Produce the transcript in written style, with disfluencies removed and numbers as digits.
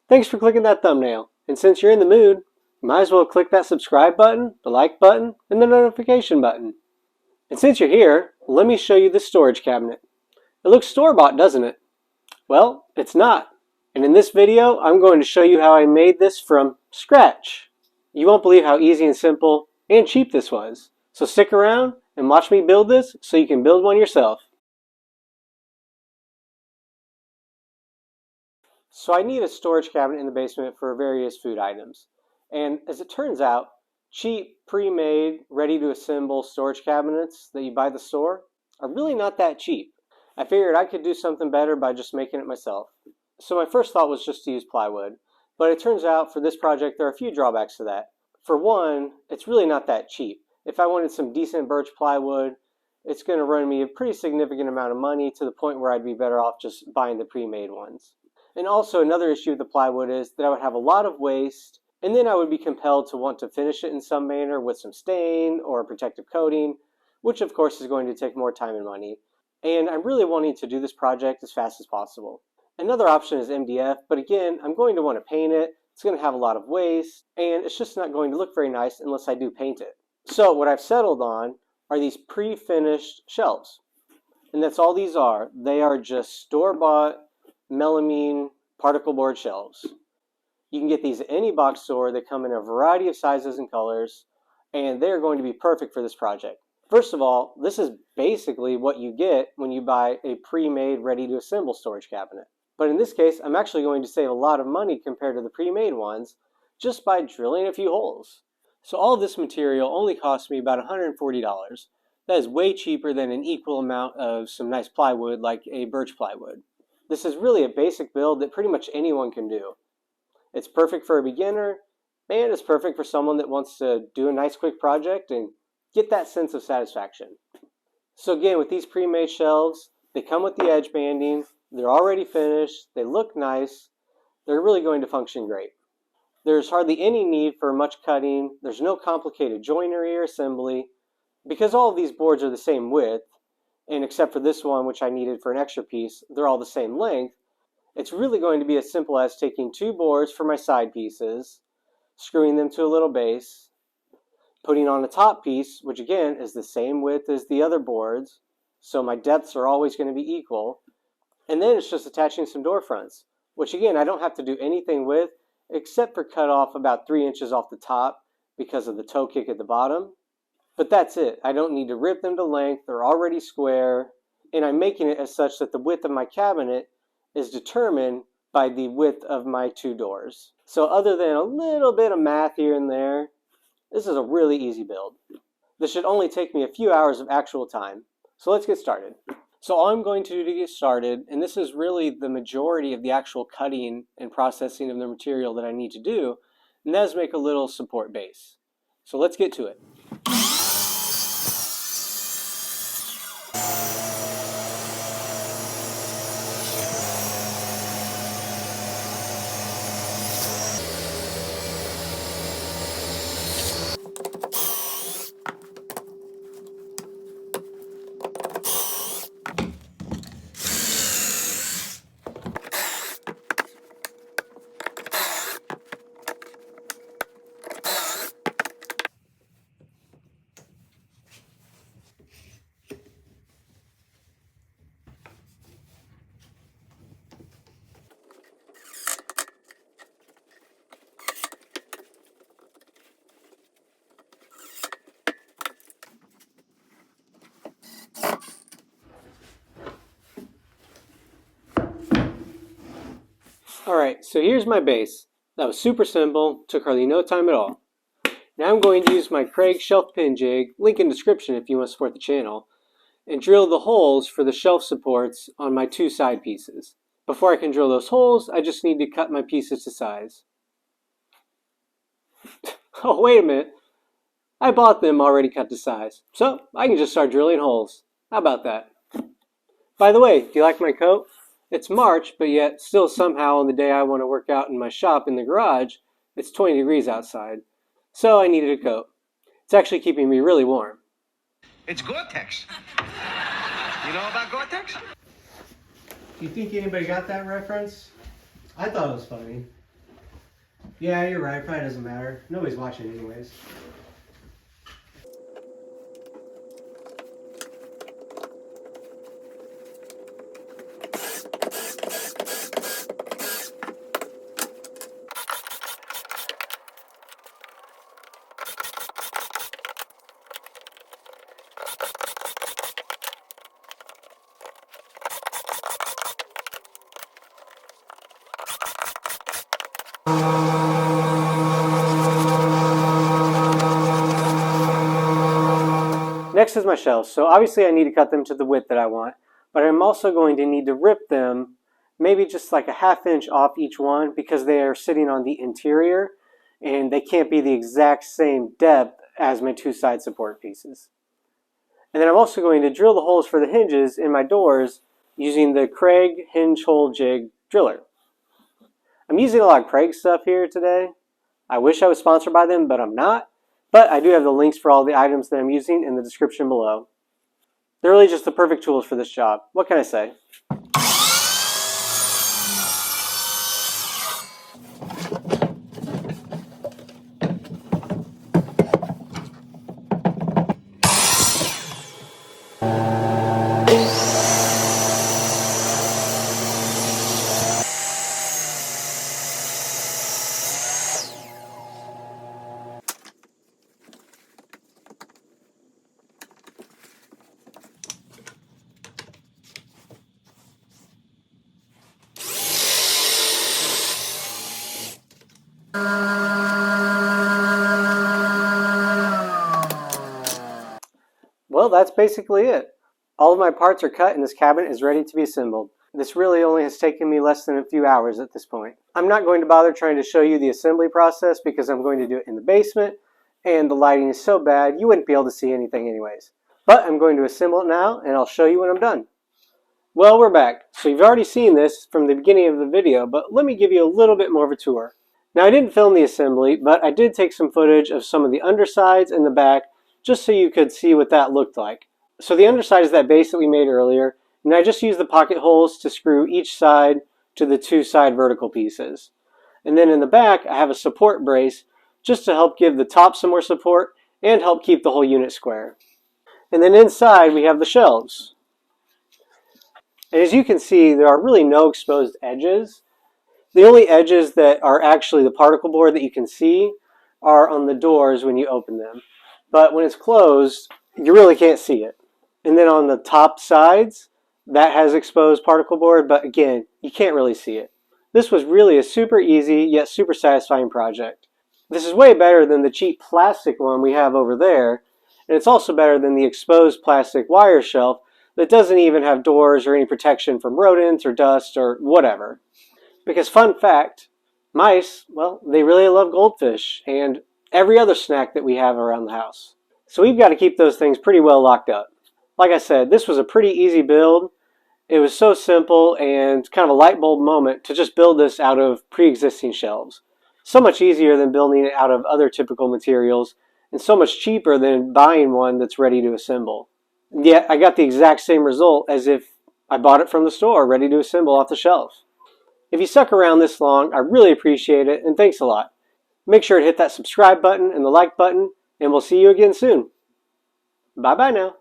Thanks for clicking that thumbnail. And since you're in the mood, you might as well click that subscribe button, the like button, and the notification button. And since you're here, let me show you this storage cabinet. It looks store-bought, doesn't it? Well, it's not. And in this video, I'm going to show you how I made this from scratch. You won't believe how easy and simple and cheap this was. So stick around and watch me build this so you can build one yourself. So I need a storage cabinet in the basement for various food items. And as it turns out, cheap, pre-made, ready-to-assemble storage cabinets that you buy at the store are really not that cheap. I figured I could do something better by just making it myself. So my first thought was just to use plywood, but it turns out for this project there are a few drawbacks to that. For one, it's really not that cheap. If I wanted some decent birch plywood, it's going to run me a pretty significant amount of money to the point where I'd be better off just buying the pre-made ones. And also another issue with the plywood is that I would have a lot of waste, and then I would be compelled to want to finish it in some manner with some stain or a protective coating, which of course is going to take more time and money. And I'm really wanting to do this project as fast as possible. Another option is MDF, but again, I'm going to want to paint it. It's going to have a lot of waste, and it's just not going to look very nice unless I do paint it. So what I've settled on are these pre-finished shelves. And that's all these are. They are just store-bought melamine particle board shelves. You can get these at any box store. They come in a variety of sizes and colors, and they're going to be perfect for this project. First of all, this is basically what you get when you buy a pre-made, ready-to-assemble storage cabinet. But in this case, I'm actually going to save a lot of money compared to the pre-made ones just by drilling a few holes. So all of this material only cost me about $140. That is way cheaper than an equal amount of some nice plywood like a birch plywood. This is really a basic build that pretty much anyone can do. It's perfect for a beginner, and it's perfect for someone that wants to do a nice quick project and get that sense of satisfaction. So again, with these pre-made shelves, they come with the edge banding, they're already finished, they look nice, they're really going to function great. There's hardly any need for much cutting, there's no complicated joinery or assembly. Because all of these boards are the same width, and except for this one, which I needed for an extra piece, they're all the same length, it's really going to be as simple as taking two boards for my side pieces, screwing them to a little base, putting on a top piece, which again is the same width as the other boards, so my depths are always going to be equal, and then it's just attaching some door fronts, which again I don't have to do anything with, except for cut off about 3 inches off the top because of the toe kick at the bottom. But that's it. I don't need to rip them to length. They're already square. And I'm making it as such that the width of my cabinet is determined by the width of my two doors. So other than a little bit of math here and there, this is a really easy build. This should only take me a few hours of actual time. So let's get started. So all I'm going to do to get started, and this is really the majority of the actual cutting and processing of the material that I need to do, and that is make a little support base. So let's get to it. Alright, so here's my base. That was super simple, took hardly no time at all. Now I'm going to use my Kreg shelf pin jig, link in description if you want to support the channel, and drill the holes for the shelf supports on my two side pieces. Before I can drill those holes, I just need to cut my pieces to size. Oh, wait a minute. I bought them already cut to size, so I can just start drilling holes. How about that? By the way, do you like my coat? It's March, but yet still somehow on the day I want to work out in my shop in the garage, it's 20 degrees outside. So I needed a coat. It's actually keeping me really warm. It's Gore-Tex. You know about Gore-Tex? Do you think anybody got that reference? I thought it was funny. Yeah, you're right. Probably doesn't matter. Nobody's watching anyways. Next is my shelves. So obviously I need to cut them to the width that I want, but I'm also going to need to rip them maybe just like a ½ inch off each one because they are sitting on the interior and they can't be the exact same depth as my two side support pieces. And then I'm also going to drill the holes for the hinges in my doors using the Kreg hinge hole jig driller. I'm using a lot of Kreg stuff here today. I wish I was sponsored by them, but I'm not. But I do have the links for all the items that I'm using in the description below. They're really just the perfect tools for this job. What can I say? Well, that's basically it. All of my parts are cut and this cabinet is ready to be assembled. This really only has taken me less than a few hours at this point. I'm not going to bother trying to show you the assembly process because I'm going to do it in the basement and the lighting is so bad you wouldn't be able to see anything anyways. But I'm going to assemble it now and I'll show you when I'm done. Well, we're back. So you've already seen this from the beginning of the video, but let me give you a little bit more of a tour. Now I didn't film the assembly, but I did take some footage of some of the undersides and the back just so you could see what that looked like. So the underside is that base that we made earlier, and I just used the pocket holes to screw each side to the two side vertical pieces. And then in the back, I have a support brace just to help give the top some more support and help keep the whole unit square. And then inside we have the shelves. And as you can see, there are really no exposed edges. The only edges that are actually the particle board that you can see are on the doors when you open them. But when it's closed, you really can't see it. And then on the top sides, that has exposed particle board, but again, you can't really see it. This was really a super easy yet super satisfying project. This is way better than the cheap plastic one we have over there, and it's also better than the exposed plastic wire shelf that doesn't even have doors or any protection from rodents or dust or whatever. Because fun fact, mice, well, they really love goldfish and every other snack that we have around the house. So we've got to keep those things pretty well locked up. Like I said, this was a pretty easy build. It was so simple and kind of a light bulb moment to just build this out of pre-existing shelves. So much easier than building it out of other typical materials and so much cheaper than buying one that's ready to assemble. Yet I got the exact same result as if I bought it from the store ready to assemble off the shelf. If you stuck around this long, I really appreciate it, and thanks a lot. Make sure to hit that subscribe button and the like button, and we'll see you again soon. Bye-bye now.